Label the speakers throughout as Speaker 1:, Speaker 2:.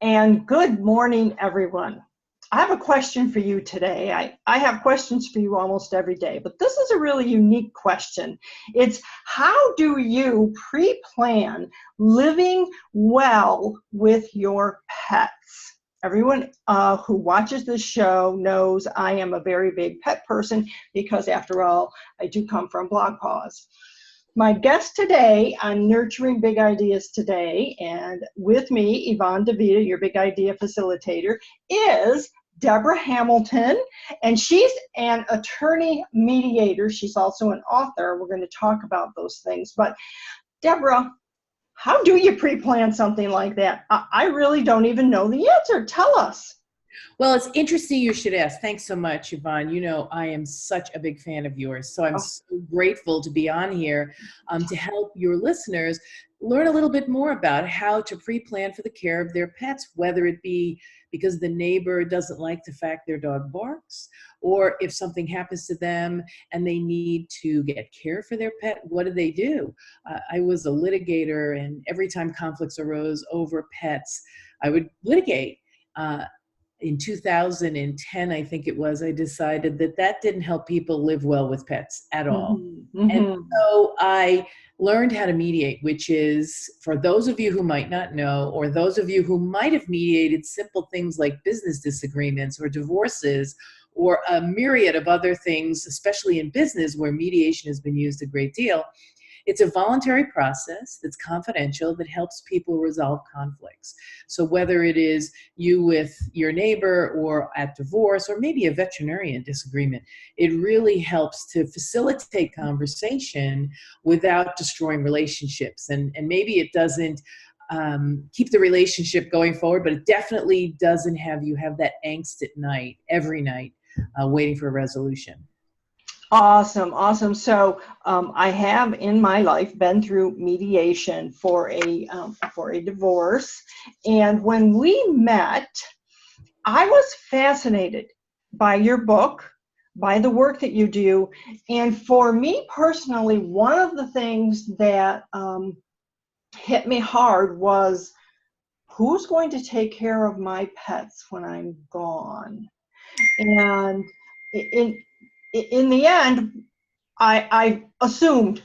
Speaker 1: And good morning, everyone. I have a question for you today. I have questions for you almost every day, but this is a really unique question. It's how do you pre-plan living well with your pets? Everyone who watches this show knows I am a very big pet person because, after all, I do come from Blog Paws. My guest today on Nurturing Big Ideas Today, and with me, Yvonne DiVita, your Big Idea Facilitator, is Debra Hamilton, and she's an attorney mediator. She's also an author. We're going to talk about those things. But Debra, how do you pre-plan something like that? I really don't even know the answer. Tell us.
Speaker 2: Well, it's interesting you should ask. Thanks so much, Yvonne. You know, I am such a big fan of yours. So I'm so grateful to be on here to help your listeners learn a little bit more about how to pre-plan for the care of their pets, whether it be because the neighbor doesn't like the fact their dog barks, or if something happens to them and they need to get care for their pet, what do? I was a litigator, and every time conflicts arose over pets, I would litigate. In 2010, I think it was, I decided that didn't help people live well with pets at all. And so I learned how to mediate, which is, for those of you who might not know, or those of you who might have mediated simple things like business disagreements or divorces, or a myriad of other things, especially in business where mediation has been used a great deal. It's a voluntary process that's confidential that helps people resolve conflicts. So whether it is you with your neighbor or at divorce or maybe a veterinarian disagreement, it really helps to facilitate conversation without destroying relationships. And maybe it doesn't keep the relationship going forward, but it definitely doesn't have you have that angst at night, every night, waiting for a resolution.
Speaker 1: Awesome. So I have in my life been through mediation for a divorce, and when we met, I was fascinated by your book, by the work that you do, and for me personally, one of the things that hit me hard was, who's going to take care of my pets when I'm gone? And in the end, I assumed,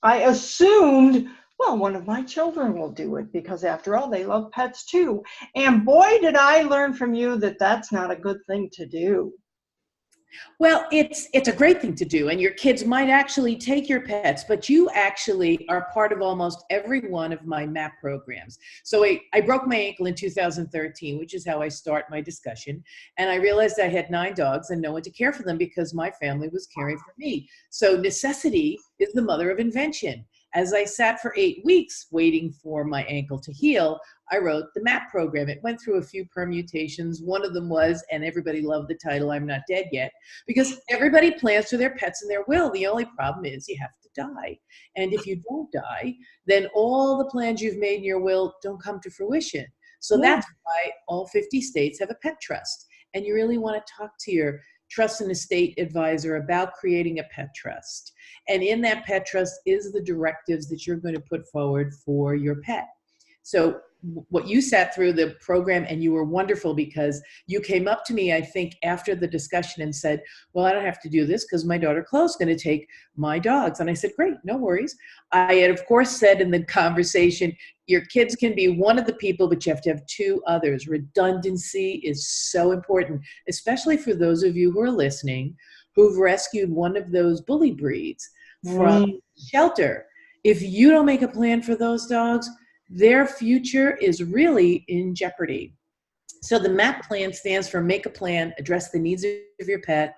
Speaker 1: well, one of my children will do it because, after all, they love pets too. And boy, did I learn from you that that's not a good thing to do.
Speaker 2: Well, it's a great thing to do, and your kids might actually take your pets, but you actually are part of almost every one of my MAP programs. So I broke my ankle in 2013, which is how I start my discussion, and I realized I had 9 dogs and no one to care for them because my family was caring for me. So necessity is the mother of invention. As I sat for 8 weeks waiting for my ankle to heal, I wrote the MAP program. It went through a few permutations. One of them was, and everybody loved the title, I'm Not Dead Yet, because everybody plans for their pets in their will. The only problem is you have to die. And if you don't die, then all the plans you've made in your will don't come to fruition. So that's why all 50 states have a pet trust. And you really want to talk to your trust and estate advisor about creating a pet trust. And in that pet trust is the directives that you're going to put forward for your pet. So what you sat through the program, and you were wonderful because you came up to me, I think, after the discussion and said, well, I don't have to do this because my daughter Chloe's going to take my dogs. And I said, great, no worries. I had, of course, said in the conversation, your kids can be one of the people, but you have to have 2 others. Redundancy is so important, especially for those of you who are listening who've rescued one of those bully breeds from shelter. If you don't make a plan for those dogs, their future is really in jeopardy. So the MAP plan stands for Make a Plan, Address the Needs of Your Pet,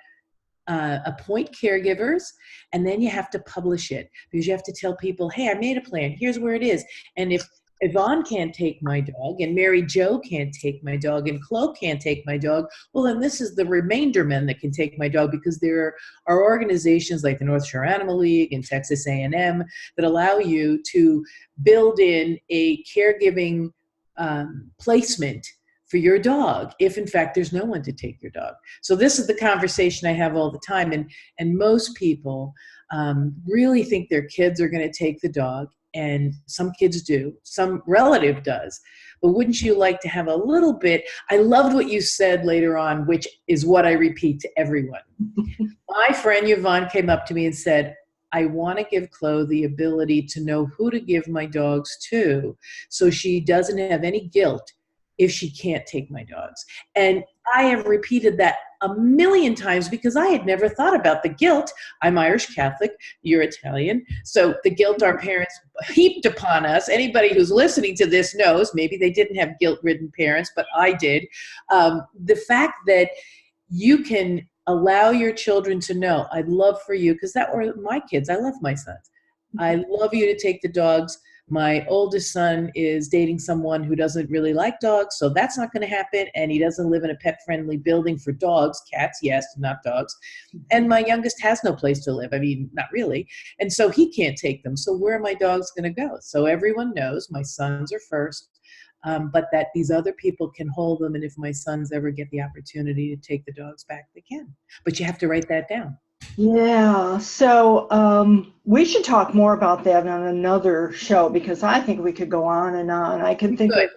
Speaker 2: appoint caregivers, and then you have to publish it because you have to tell people, hey, I made a plan. Here's where it is. And if Yvonne can't take my dog, and Mary Jo can't take my dog, and Chloe can't take my dog, well, then this is the remainder men that can take my dog, because there are organizations like the North Shore Animal League and Texas A&M that allow you to build in a caregiving placement for your dog if, in fact, there's no one to take your dog. So this is the conversation I have all the time, and most people really think their kids are going to take the dog. and some kids do, some relative does. But wouldn't you like to have a little bit? I loved what you said later on, which is what I repeat to everyone. My friend Yvonne came up to me and said, I want to give Chloe the ability to know who to give my dogs to, so she doesn't have any guilt if she can't take my dogs. And I have repeated that a million times because I had never thought about the guilt. I'm Irish Catholic, you're Italian. So the guilt our parents heaped upon us, anybody who's listening to this knows, maybe they didn't have guilt-ridden parents, but I did. The fact that you can allow your children to know, I'd love for you, because that were my kids. I love my sons. I love you to take the dogs. My oldest son is dating someone who doesn't really like dogs, so that's not going to happen. And he doesn't live in a pet-friendly building for dogs. Cats, yes, not dogs. And my youngest has no place to live. I mean, not really. And so he can't take them. So where are my dogs going to go? So everyone knows my sons are first. But that these other people can hold them, and if my sons ever get the opportunity to take the dogs back, they can. But you have to write that down.
Speaker 1: Yeah, so we should talk more about that on another show, because I think we could go on and on. I can think of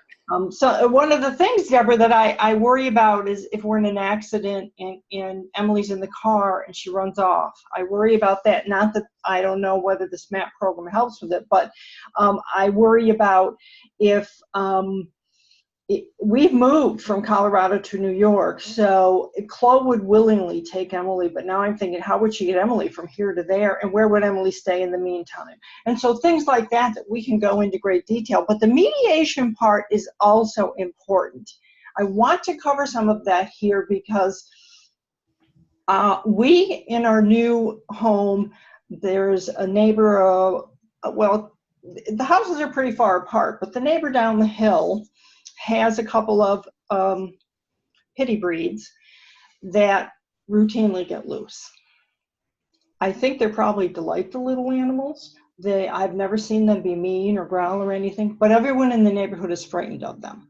Speaker 1: so one of the things, Deborah, that I worry about is if we're in an accident and Emily's in the car and she runs off. I worry about that. Not that I don't know whether this MAP program helps with it, but I worry about if we've moved from Colorado to New York, so Chloe would willingly take Emily, but now I'm thinking, how would she get Emily from here to there, and where would Emily stay in the meantime? And so things like that we can go into great detail, but the mediation part is also important. I want to cover some of that here because we, in our new home, there's a neighbor, well, the houses are pretty far apart, but the neighbor down the hill has a couple of pity breeds that routinely get loose. I think they're probably delightful little animals. I've never seen them be mean or growl or anything, but everyone in the neighborhood is frightened of them.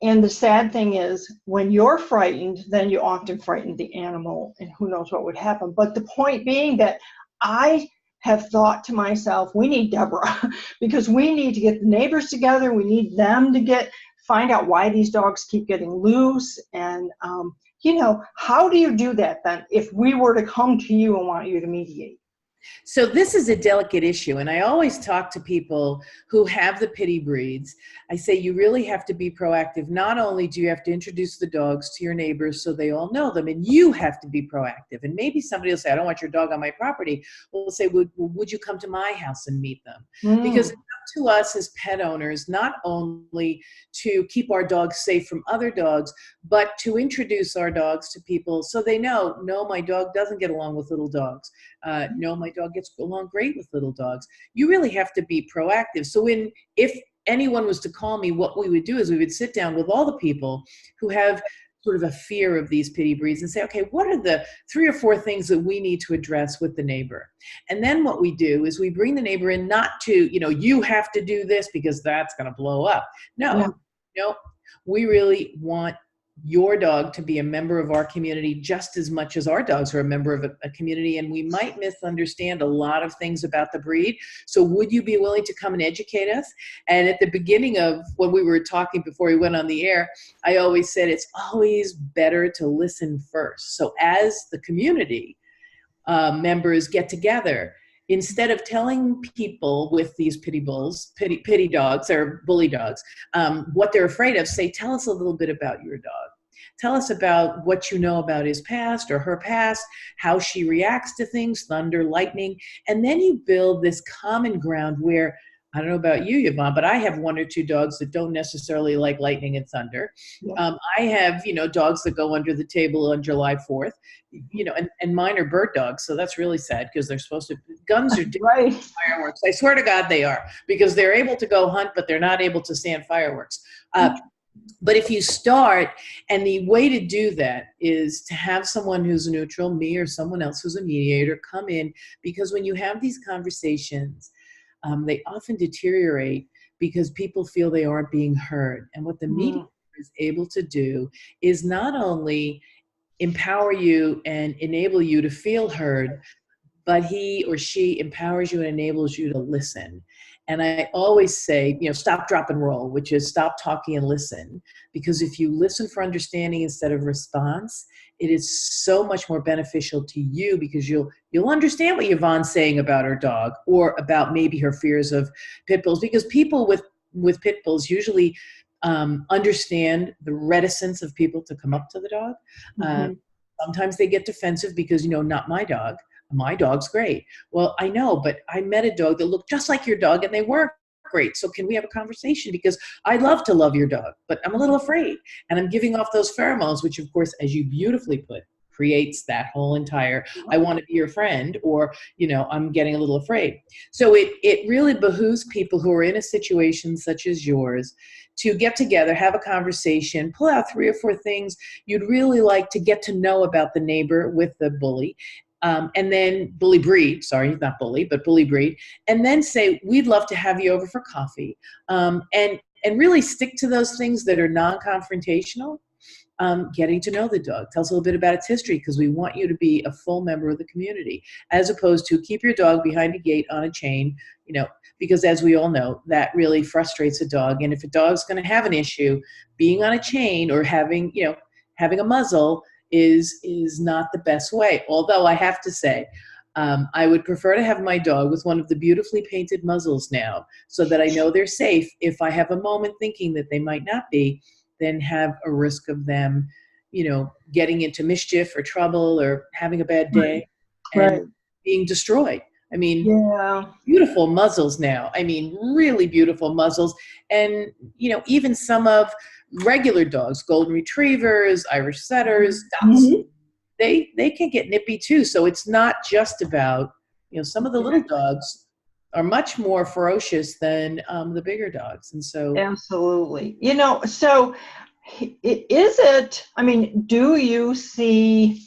Speaker 1: And the sad thing is, when you're frightened, then you often frighten the animal, and who knows what would happen. But the point being that I have thought to myself, we need Deborah, because we need to get the neighbors together. We need them to find out why these dogs keep getting loose. And, how do you do that then if we were to come to you and want you to mediate?
Speaker 2: So this is a delicate issue, and I always talk to people who have the pity breeds. I say you really have to be proactive. Not only do you have to introduce the dogs to your neighbors so they all know them, and you have to be proactive. And maybe somebody will say, I don't want your dog on my property. We'll say, would you come to my house and meet them? Because it's up to us as pet owners not only to keep our dogs safe from other dogs, but to introduce our dogs to people so they know, no, my dog doesn't get along with little dogs. No, my dog gets along great with little dogs. You really have to be proactive. So if anyone was to call me, what we would do is we would sit down with all the people who have sort of a fear of these pity breeds and say, okay, what are the 3 or 4 things that we need to address with the neighbor? And then what we do is we bring the neighbor in, not to, you have to do this because that's going to blow up. No, we really want your dog to be a member of our community just as much as our dogs are a member of a community, and we might misunderstand a lot of things about the breed. So would you be willing to come and educate us? And at the beginning of when we were talking before we went on the air, I always said it's always better to listen first. So as the community members get together, instead of telling people with these pity dogs or bully dogs, what they're afraid of, say, tell us a little bit about your dog. Tell us about what you know about his past or her past, how she reacts to things, thunder, lightning. And then you build this common ground where, I don't know about you, Yvonne, but I have 1 or 2 dogs that don't necessarily like lightning and thunder. Yeah. I have, dogs that go under the table on July 4th, and mine are bird dogs. So that's really sad because they're supposed to, guns are different than fireworks. I swear to God they are, because they're able to go hunt, but they're not able to stand fireworks. But if you start, and the way to do that is to have someone who's neutral, me or someone else who's a mediator, come in, because when you have these conversations, they often deteriorate because people feel they aren't being heard. And what the mediator is able to do is not only empower you and enable you to feel heard, but he or she empowers you and enables you to listen. And I always say, stop, drop, and roll, which is stop talking and listen. Because if you listen for understanding instead of response, it is so much more beneficial to you, because you'll understand what Yvonne's saying about her dog, or about maybe her fears of pit bulls. Because people with pit bulls usually understand the reticence of people to come up to the dog.
Speaker 1: Mm-hmm.
Speaker 2: Sometimes they get defensive because, not my dog. My dog's great. Well, I know, but I met a dog that looked just like your dog and they weren't great. So can we have a conversation? Because I love to love your dog, but I'm a little afraid. And I'm giving off those pheromones, which of course, as you beautifully put, creates that whole entire, I want to be your friend, or, I'm getting a little afraid. So it really behooves people who are in a situation such as yours to get together, have a conversation, pull out 3 or 4 things you'd really like to get to know about the neighbor with the bully. And then bully breed, sorry, not bully, but bully breed. And then say, we'd love to have you over for coffee. And really stick to those things that are non-confrontational. Getting to know the dog. Tell us a little bit about its history, because we want you to be a full member of the community, as opposed to keep your dog behind a gate on a chain, because as we all know, that really frustrates a dog. And if a dog's going to have an issue, being on a chain or having a muzzle is not the best way. Although I have to say, I would prefer to have my dog with one of the beautifully painted muzzles now, so that I know they're safe if I have a moment thinking that they might not be, than have a risk of them, getting into mischief or trouble or having a bad day and being destroyed. I mean, beautiful muzzles now. I mean, really beautiful muzzles. And, even some of regular dogs, golden retrievers, Irish setters, dachshunds, they can get nippy too. So it's not just about, some of the little dogs are much more ferocious than the bigger dogs. And so.
Speaker 1: Absolutely. So do you see,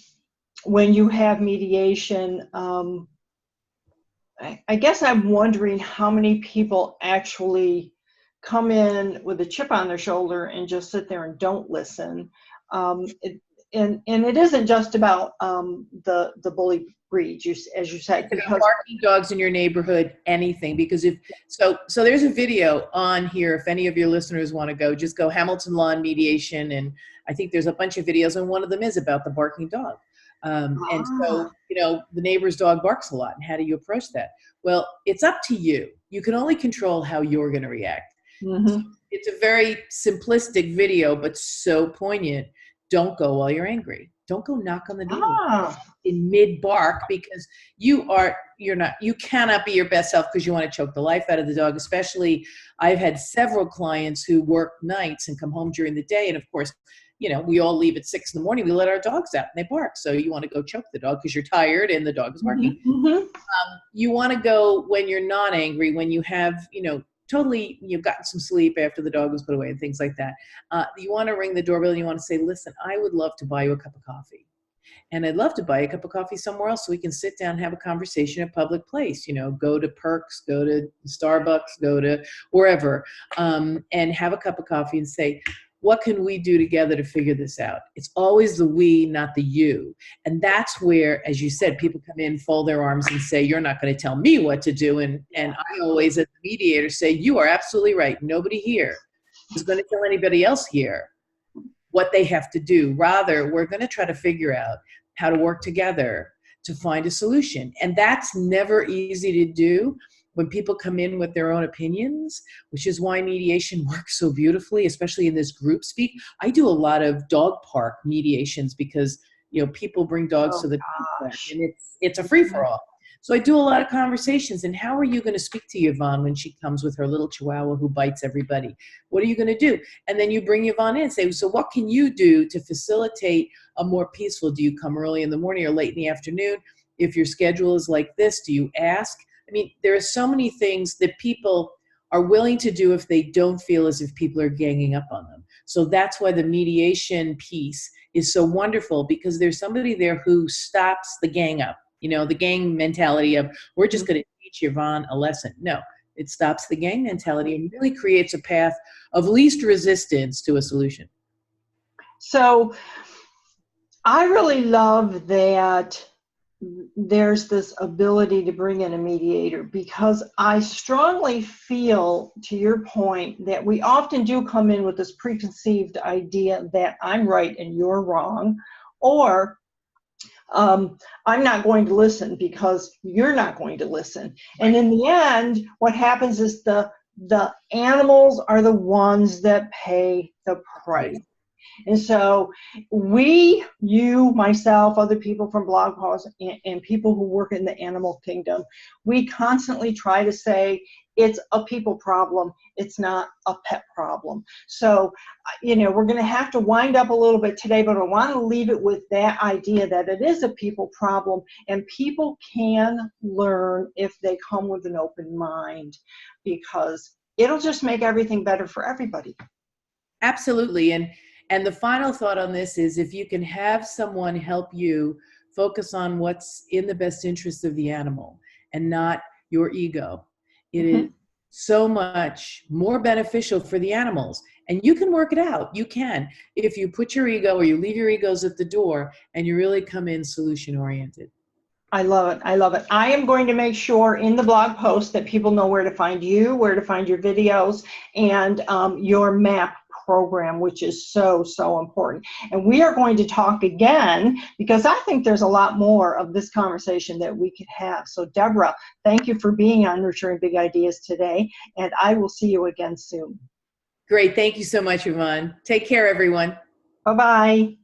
Speaker 1: when you have mediation, I guess I'm wondering how many people actually come in with a chip on their shoulder and just sit there and don't listen. And it isn't just about the bully breeds, as you said, because
Speaker 2: barking dogs in your neighborhood, anything. Because so there's a video on here. If any of your listeners want to go, just go Hamilton Lawn Mediation, and I think there's a bunch of videos, and one of them is about the barking dog. And so, the neighbor's dog barks a lot, and how do you approach that? Well, it's up to you. You can only control how you're going to react. So it's a very simplistic video, but so poignant. Don't go while you're angry. Don't go knock on the door in mid bark, because you cannot be your best self, because you want to choke the life out of the dog. Especially, I've had several clients who work nights and come home during the day. And of course, we all leave at 6 in the morning. We let our dogs out and they bark. So you want to go choke the dog because you're tired and the dog is barking. You want to go when you're not angry, when you have, totally, you've gotten some sleep after the dog was put away and things like that. You want to ring the doorbell and you want to say, listen, I would love to buy you a cup of coffee. And I'd love to buy a cup of coffee somewhere else so we can sit down and have a conversation at a public place, go to Perks, go to Starbucks, go to wherever, and have a cup of coffee and say, what can we do together to figure this out? It's always the we, not the you. And that's where, as you said, people come in, fold their arms and say, you're not going to tell me what to do. And I always, as the mediator, say, you are absolutely right. Nobody here is going to tell anybody else here what they have to do. Rather, we're going to try to figure out how to work together to find a solution. And that's never easy to do when people come in with their own opinions, which is why mediation works so beautifully, especially in this group speak. I do a lot of dog park mediations because, people bring dogs to the dog park, and it's a free-for-all. So I do a lot of conversations. And how are you going to speak to Yvonne when she comes with her little chihuahua who bites everybody? What are you going to do? And then you bring Yvonne in and say, so what can you do to facilitate a more peaceful? Do you come early in the morning or late in the afternoon? If your schedule is like this, do you ask? I mean, there are so many things that people are willing to do if they don't feel as if people are ganging up on them. So that's why the mediation piece is so wonderful, because there's somebody there who stops the gang up. The gang mentality of, we're just going to teach Yvonne a lesson. No, it stops the gang mentality and really creates a path of least resistance to a solution.
Speaker 1: So I really love that there's this ability to bring in a mediator, because I strongly feel, to your point, that we often do come in with this preconceived idea that I'm right and you're wrong, or I'm not going to listen because you're not going to listen. And in the end, what happens is the animals are the ones that pay the price.
Speaker 2: Right.
Speaker 1: And so we, you, myself, other people from blog posts, and people who work in the animal kingdom, we constantly try to say it's a people problem. It's not a pet problem. So, we're going to have to wind up a little bit today, but I want to leave it with that idea that it is a people problem, and people can learn if they come with an open mind, because it'll just make everything better for everybody.
Speaker 2: Absolutely. And the final thought on this is, if you can have someone help you focus on what's in the best interest of the animal and not your ego, it is so much more beneficial for the animals. And you can work it out. You can, if you put your ego, or you leave your egos at the door, and you really come in solution oriented.
Speaker 1: I love it. I love it. I am going to make sure in the blog post that people know where to find you, where to find your videos, and your MAP program, which is so, so important. And we are going to talk again, because I think there's a lot more of this conversation that we could have. So Debra, thank you for being on Nurturing Big Ideas today, and I will see you again soon.
Speaker 2: Great. Thank you so much, Yvonne. Take care, everyone.
Speaker 1: Bye-bye.